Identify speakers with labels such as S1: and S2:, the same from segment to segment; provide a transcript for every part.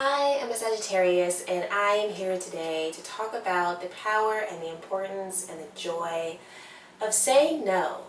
S1: I am a Sagittarius and I am here today to talk about the power and the importance and the joy of saying no.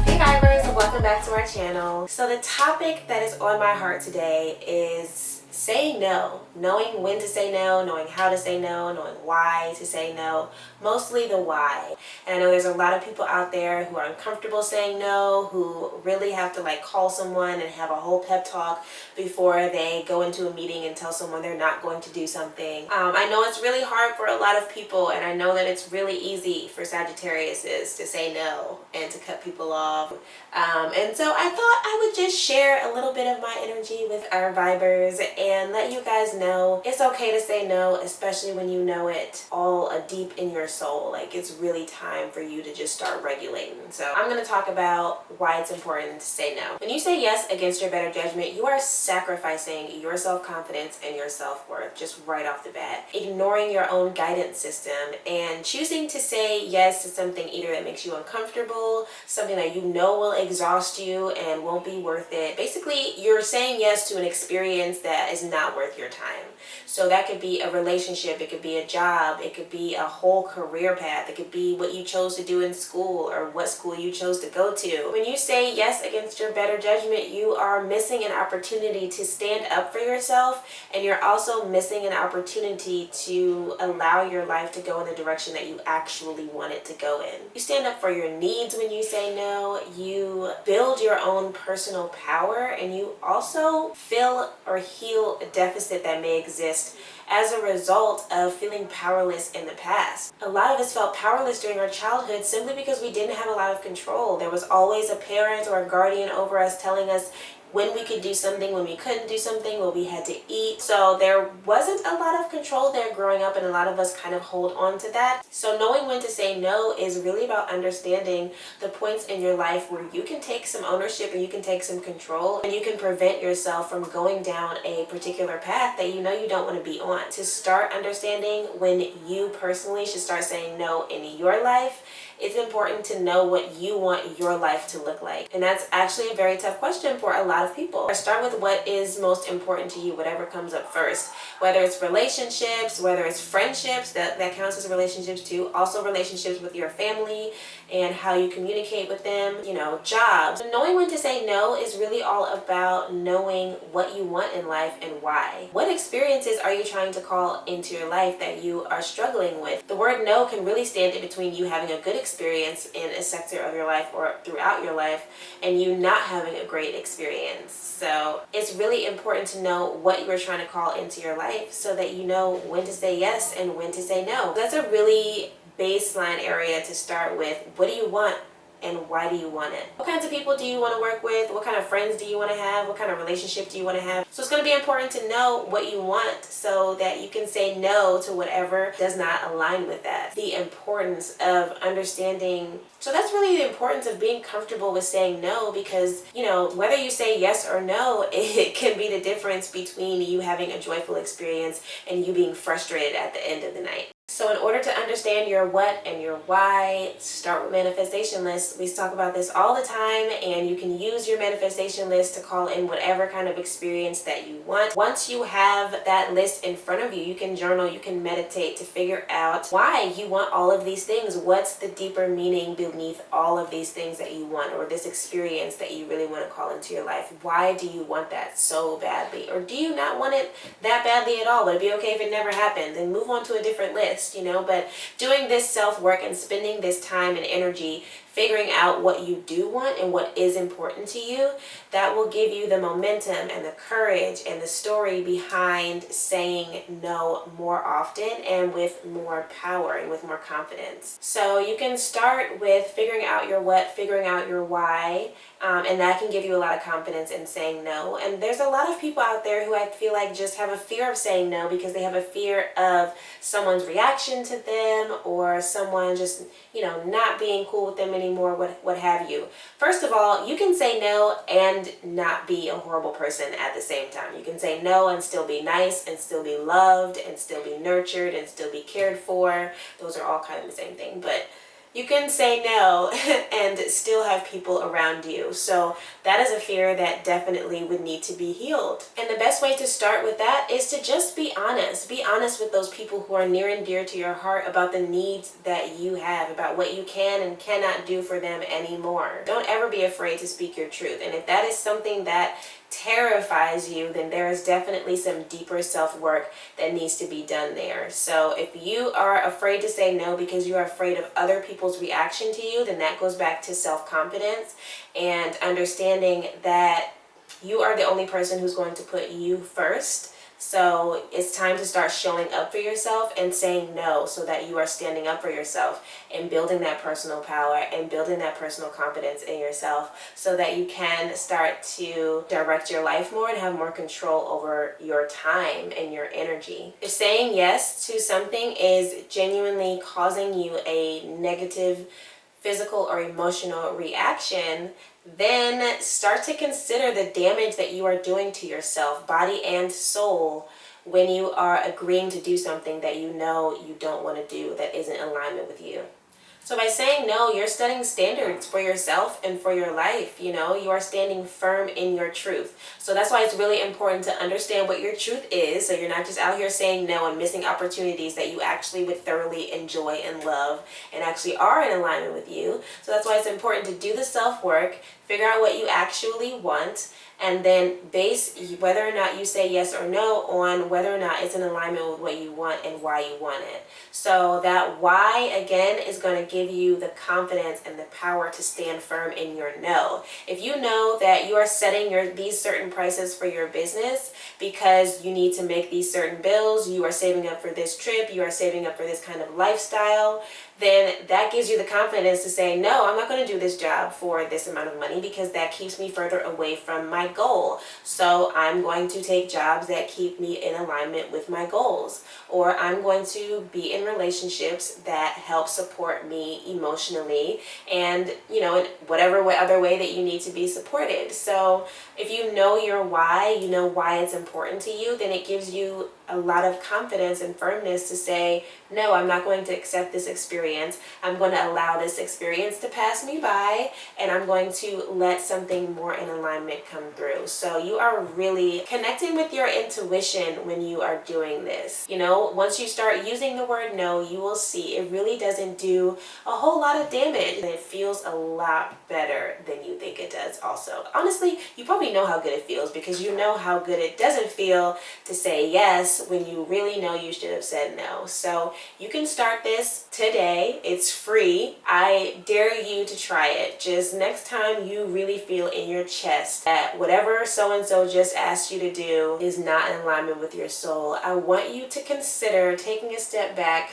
S1: Hey divers, welcome back to our channel. So the topic that is on my heart today is saying no, knowing when to say no, knowing how to say no, knowing why to say no, mostly the why. And I know there's a lot of people out there who are uncomfortable saying no, who really have to call someone and have a whole pep talk before they go into a meeting and tell someone they're not going to do something. I know it's really hard for a lot of people, and I know that it's really easy for Sagittariuses to say no and to cut people off. And so I thought I would just share a little bit of my energy with our vibers and let you guys know it's okay to say no, especially when you know it all deep in your soul. It's really time for you to just start regulating. So I'm going to talk about why it's important to say no. When you say yes against your better judgment, you are sacrificing your self-confidence and your self-worth just right off the bat, ignoring your own guidance system and choosing to say yes to something either that makes you uncomfortable, something that you know will exhaust you and won't be worth it. Basically, you're saying yes to an experience that is not worth your time. So that could be a relationship, it could be a job, it could be a whole career path, it could be what you chose to do in school or what school you chose to go to. When you say yes against your better judgment, you are missing an opportunity to stand up for yourself, and you're also missing an opportunity to allow your life to go in the direction that you actually want it to go in. You stand up for your needs when you say no, you build your own personal power, and you also fill or heal a deficit that may exist as a result of feeling powerless in the past. A lot of us felt powerless during our childhood simply because we didn't have a lot of control. There was always a parent or a guardian over us telling us when we could do something, when we couldn't do something, what we had to eat. So there wasn't a lot of control there growing up, and a lot of us kind of hold on to that. So knowing when to say no is really about understanding the points in your life where you can take some ownership and you can take some control, and you can prevent yourself from going down a particular path that you know you don't want to be on. To start understanding when you personally should start saying no in your life, it's important to know what you want your life to look like. And that's actually a very tough question for a lot of people. Start with what is most important to you, whatever comes up first. Whether it's relationships, whether it's friendships, that counts as relationships too. Also relationships with your family and how you communicate with them, jobs. Knowing when to say no is really all about knowing what you want in life and why. What experiences are you trying to call into your life that you are struggling with? The word no can really stand in between you having a good experience in a sector of your life or throughout your life and you not having a great experience. So it's really important to know what you are trying to call into your life so that you know when to say yes and when to say no. That's a really baseline area to start with. What do you want? And why do you want it? What kinds of people do you want to work with? What kind of friends do you want to have? What kind of relationship do you want to have? So it's going to be important to know what you want so that you can say no to whatever does not align with that. The importance of understanding. So that's really the importance of being comfortable with saying no, because, whether you say yes or no, it can be the difference between you having a joyful experience and you being frustrated at the end of the night. So in order to understand your what and your why, start with manifestation lists. We talk about this all the time, and you can use your manifestation list to call in whatever kind of experience that you want. Once you have that list in front of you, you can journal, you can meditate to figure out why you want all of these things. What's the deeper meaning beneath all of these things that you want, or this experience that you really want to call into your life? Why do you want that so badly? Or do you not want it that badly at all? Would it be okay if it never happened? Then move on to a different list. But doing this self-work and spending this time and energy figuring out what you do want and what is important to you, that will give you the momentum and the courage and the story behind saying no more often and with more power and with more confidence. So you can start with figuring out your what, figuring out your why, and that can give you a lot of confidence in saying no. And there's a lot of people out there who I feel like just have a fear of saying no because they have a fear of someone's reaction to them or someone just, not being cool with them anymore anymore, what have you. First of all, you can say no and not be a horrible person at the same time. You can say no and still be nice and still be loved and still be nurtured and still be cared for. Those are all kind of the same thing, but you can say no and still have people around you. So that is a fear that definitely would need to be healed. And the best way to start with that is to just be honest. Be honest with those people who are near and dear to your heart about the needs that you have, about what you can and cannot do for them anymore. Don't ever be afraid to speak your truth. And if that is something that terrifies you, then there is definitely some deeper self-work that needs to be done there. So if you are afraid to say no because you are afraid of other people's reaction to you, then that goes back to self-confidence and understanding that you are the only person who's going to put you first. So it's time to start showing up for yourself and saying no, so that you are standing up for yourself and building that personal power and building that personal confidence in yourself, so that you can start to direct your life more and have more control over your time and your energy. If saying yes to something is genuinely causing you a negative physical or emotional reaction, then start to consider the damage that you are doing to yourself, body and soul, when you are agreeing to do something that you know you don't want to do, that isn't in alignment with you. So by saying no, you're setting standards for yourself and for your life. You know, you are standing firm in your truth. So that's why it's really important to understand what your truth is, so you're not just out here saying no and missing opportunities that you actually would thoroughly enjoy and love and actually are in alignment with you. So that's why it's important to do the self-work, figure out what you actually want, and then base whether or not you say yes or no on whether or not it's in alignment with what you want and why you want it. So that why, again, is going to give you the confidence and the power to stand firm in your no. If you know that you are setting these certain prices for your business because you need to make these certain bills, you are saving up for this trip, you are saving up for this kind of lifestyle, then that gives you the confidence to say, no, I'm not going to do this job for this amount of money because that keeps me further away from my goal. So I'm going to take jobs that keep me in alignment with my goals. Or I'm going to be in relationships that help support me emotionally and, you know, in whatever other way that you need to be supported. So if you know your why, you know why it's important to you, then it gives you a lot of confidence and firmness to say, no, I'm not going to accept this experience. I'm going to allow this experience to pass me by, and I'm going to let something more in alignment come through. So you are really connecting with your intuition when you are doing this. You know, once you start using the word no, you will see it really doesn't do a whole lot of damage, and it feels a lot better than you think it does also. Honestly, you probably know how good it feels because you know how good it doesn't feel to say yes when you really know you should have said no. So you can start this today. It's free. I dare you to try it. Just next time you really feel in your chest that whatever so-and-so just asked you to do is not in alignment with your soul, I want you to consider taking a step back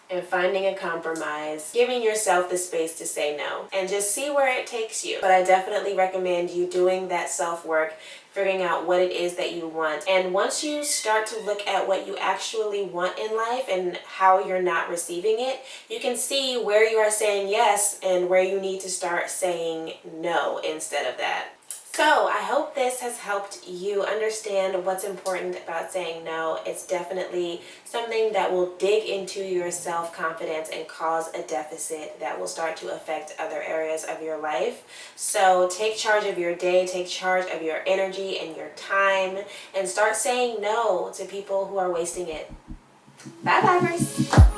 S1: and finding a compromise, giving yourself the space to say no, and just see where it takes you. But I definitely recommend you doing that self-work, figuring out what it is that you want. And once you start to look at what you actually want in life and how you're not receiving it, you can see where you are saying yes and where you need to start saying no instead of that. So I hope this has helped you understand what's important about saying no. It's definitely something that will dig into your self-confidence and cause a deficit that will start to affect other areas of your life. So take charge of your day, take charge of your energy and your time, and start saying no to people who are wasting it. Bye, vibers.